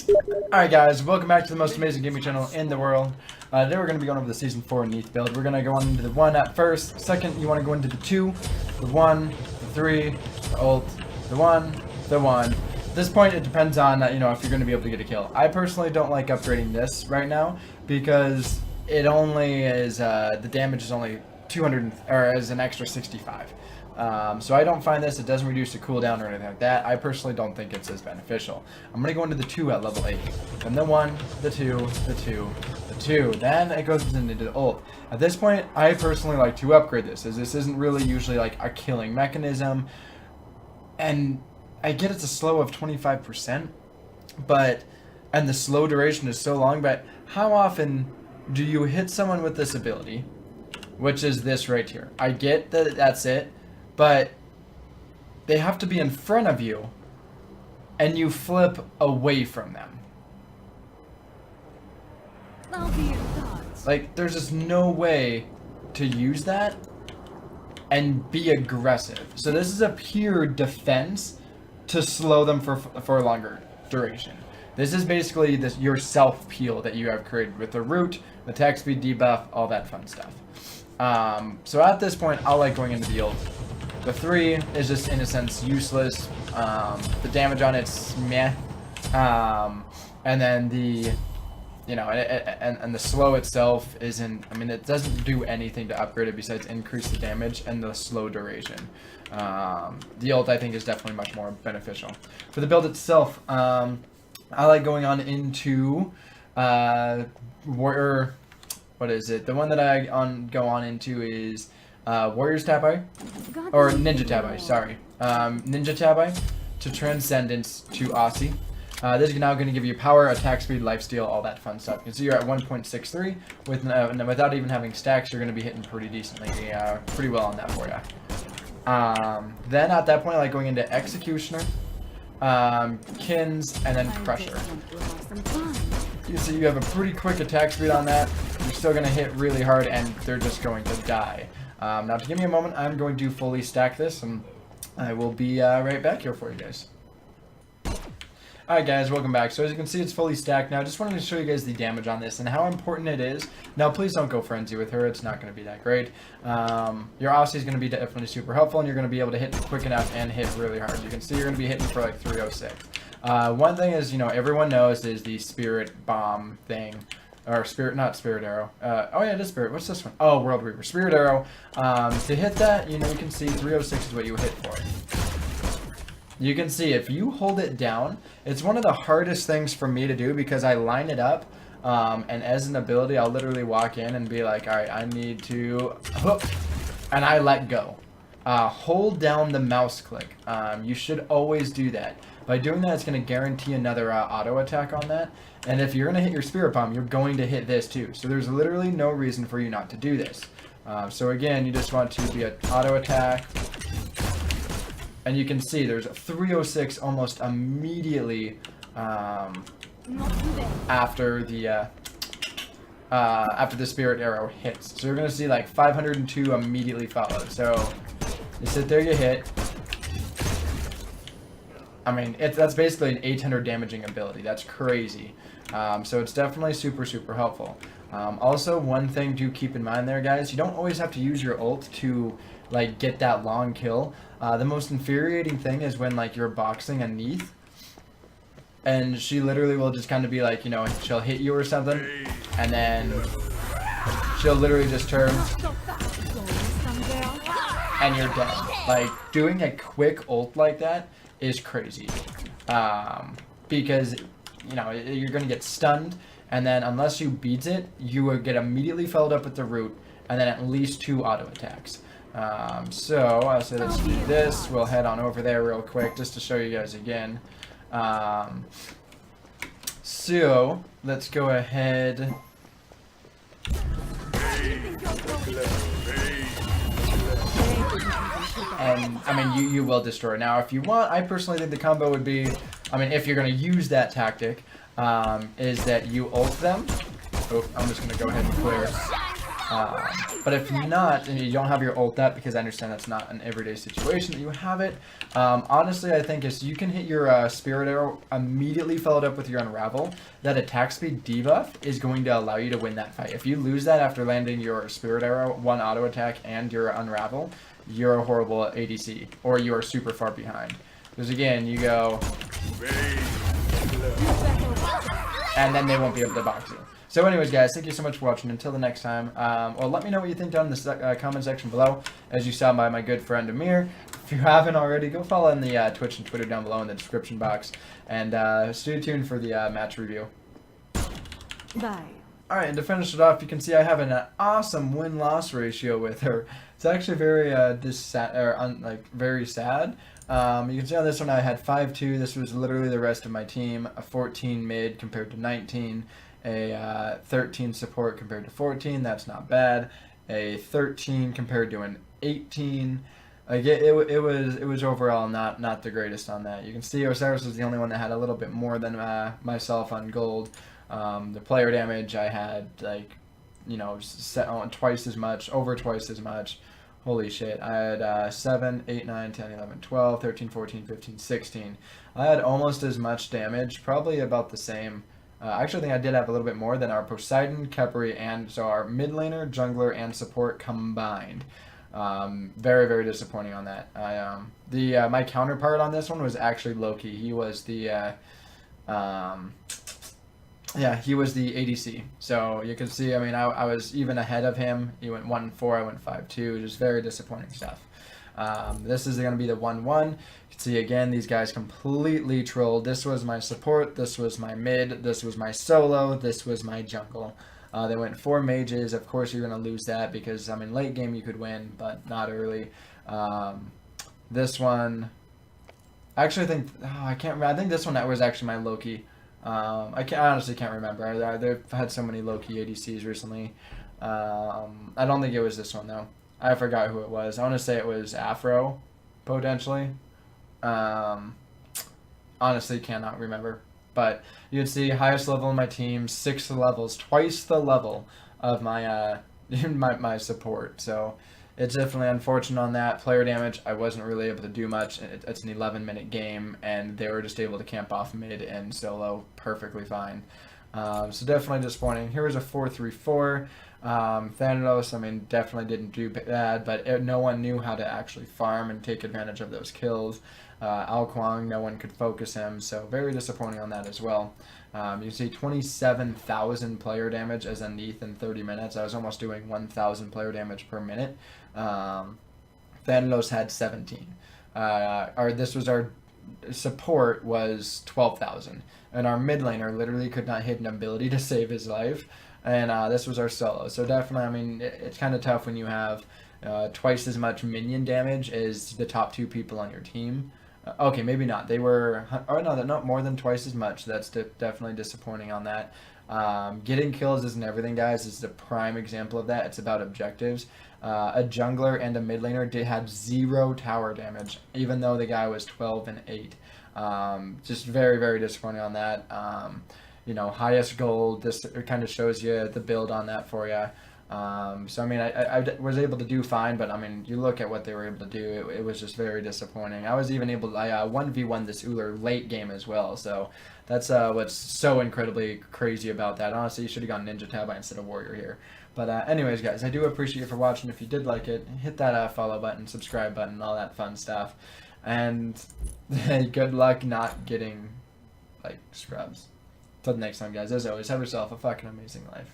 Alright guys, welcome back to the most amazing gaming channel in the world. Today we're going to be going over the Season 4 Neith build. We're going to go on into the 1 at first. Second, you want to go into the 2, the 1, the 3, the ult, the 1, the 1. At this point, it depends on, if you're going to be able to get a kill. I personally don't like upgrading this right now because it only is, the damage is only 200, or is an extra 65. So I don't find this, it doesn't reduce the cooldown or anything like that. I personally don't think it's as beneficial. I'm going to go into the 2 at level 8. Then the 1, the 2, the 2, the 2. Then it goes into the ult. At this point, I personally like to upgrade this, as this isn't really usually like a killing mechanism. And I get it's a slow of 25%, and the slow duration is so long, but how often do you hit someone with this ability, which is this right here? I get that that's it. But they have to be in front of you, and you flip away from them. I'll be your thoughts. Like, there's just no way to use that and be aggressive. So this is a pure defense to slow them for a longer duration. This is basically your self peel that you have created with the root, the attack speed debuff, all that fun stuff. So at this point, I like going into the ult. The 3 is just, in a sense, useless. The damage on it's meh. And then the, and the slow itself isn't, it doesn't do anything to upgrade it besides increase the damage and the slow duration. The ult, I think, is definitely much more beneficial. For the build itself, I like going on into, Warrior, what is it? The one that I go on into is, Warrior's Tabi, or Ninja Tabi, sorry. Ninja Tabi to Transcendence to Aussie. This is now going to give you power, attack speed, lifesteal, all that fun stuff. You can see you're at 1.63. Without even having stacks, you're going to be hitting pretty decently, pretty well on that for you. Then at that point, I like going into Executioner, Kins, and then Crusher. You see you have a pretty quick attack speed on that. You're still going to hit really hard, and they're just going to die. Now, to give me a moment, I'm going to fully stack this, and I will be right back here for you guys. Alright guys, welcome back. So as you can see, it's fully stacked now. I just wanted to show you guys the damage on this and how important it is. Now, please don't go Frenzy with her. It's not going to be that great. Your Aussie is going to be definitely super helpful, and you're going to be able to hit quick enough and hit really hard. You can see you're going to be hitting for like 306. One thing is, everyone knows is the Spirit Bomb thing. Or not Spirit Arrow. Oh yeah, it is Spirit. What's this one? Oh, World Reaper. Spirit Arrow. To hit that, you can see 306 is what you hit for. You can see if you hold it down, it's one of the hardest things for me to do because I line it up, and as an ability, I'll literally walk in and be like, alright, I need to hook, and I let go. Hold down the mouse click. You should always do that. By doing that, it's going to guarantee another auto attack on that. And if you're going to hit your Spirit Bomb, you're going to hit this too. So there's literally no reason for you not to do this. So again, you just want to be an auto attack. And you can see there's a 306 almost immediately after the Spirit Arrow hits. So you're going to see like 502 immediately followed. So you sit there, you hit. That's basically an 800 damaging ability. That's crazy. So it's definitely super, super helpful. Also, one thing to keep in mind there, guys, you don't always have to use your ult to get that long kill. The most infuriating thing is when you're boxing a Neith, and she literally will just kind of be like, she'll hit you or something, and then she'll literally just turn, and you're dead. Doing a quick ult like that is crazy, because you're gonna get stunned, and then unless you beat it, you will get immediately followed up with the root, and then at least 2 auto attacks. So I say let's do this. We'll head on over there real quick just to show you guys again. So let's go ahead. And you will destroy. Now, if you want, I personally think the combo would be, if you're going to use that tactic, is that you ult them. Oh, I'm just going to go ahead and clear. But if not, and you don't have your ult up, because I understand that's not an everyday situation that you have it, honestly, I think is you can hit your Spirit Arrow immediately followed up with your Unravel. That attack speed debuff is going to allow you to win that fight. If you lose that after landing your Spirit Arrow, 1 auto attack, and your Unravel, you're a horrible ADC, or you are super far behind. Because again, you go, and then they won't be able to box you. So anyways, guys, thank you so much for watching. Until the next time, well, let me know what you think down in the comment section below. As you saw by my good friend Amir. If you haven't already, go follow in the Twitch and Twitter down below in the description box. And stay tuned for the match review. Bye. Alright, and to finish it off, you can see I have an awesome win-loss ratio with her. It's actually very very sad. You can see on this one I had 5-2. This was literally the rest of my team. A 14 mid compared to 19. A 13 support compared to 14. That's not bad. A 13 compared to an 18. Like it was overall not the greatest on that. You can see Osiris was the only one that had a little bit more than myself on gold. The player damage I had, like, you know, set on twice as much, over twice as much. Holy shit. I had 7, 8, 9, 10, 11, 12, 13, 14, 15, 16. I had almost as much damage, probably about the same. Actually, I think I did have a little bit more than our Poseidon, Khepri, and so our mid laner, jungler, and support combined. Very, very disappointing on that. My counterpart on this one was actually Loki. He was the he was the ADC. So you can see, I mean, I was even ahead of him. He went 1-4, I went 5-2. Just very disappointing stuff. This is going to be the 1-1. You can see again, these guys completely trolled. This was my support, this was my mid, this was my solo, this was my jungle. They went 4 mages. Of course, you're going to lose that because, I mean, late game you could win, but not early. This one, I actually think, I can't remember. I think this one that was actually my Loki. I honestly can't remember. They've had so many Loki ADCs recently. I don't think it was this one, though. I forgot who it was. I want to say it was Afro, potentially. Honestly, cannot remember. But you can see highest level in my team, 6 levels, twice the level of my my support. So it's definitely unfortunate on that. Player damage, I wasn't really able to do much. It's an 11-minute game, and they were just able to camp off mid and solo perfectly fine. So definitely disappointing. Here was a 4-3-4. Thanatos, I mean, definitely didn't do bad, but no one knew how to actually farm and take advantage of those kills. Al Kwang, no one could focus him, so very disappointing on that as well. You can see 27,000 player damage as a Neith in 30 minutes. I was almost doing 1,000 player damage per minute. Thanatos had 17. This was our support was 12,000, and our mid laner literally could not hit an ability to save his life. And this was our solo. So definitely, I mean, it's kind of tough when you have twice as much minion damage as the top 2 people on your team. Okay, maybe not. They were, oh no, they're not more than twice as much. That's definitely disappointing on that. Getting kills isn't everything, guys. This is a prime example of that. It's about objectives. A jungler and a mid laner had 0 tower damage, even though the guy was 12 and 8. Just very, very disappointing on that. You know, highest gold, this kind of shows you the build on that for you. So, I mean, I was able to do fine, but, I mean, you look at what they were able to do, it was just very disappointing. I was even able to, 1v1 this Uller late game as well, so that's what's so incredibly crazy about that. Honestly, you should have gone Ninja Tabi instead of Warrior here. But anyways, guys, I do appreciate you for watching. If you did like it, hit that follow button, subscribe button, all that fun stuff. And good luck not getting, like, scrubs. Till the next time, guys, as always, have yourself a fucking amazing life.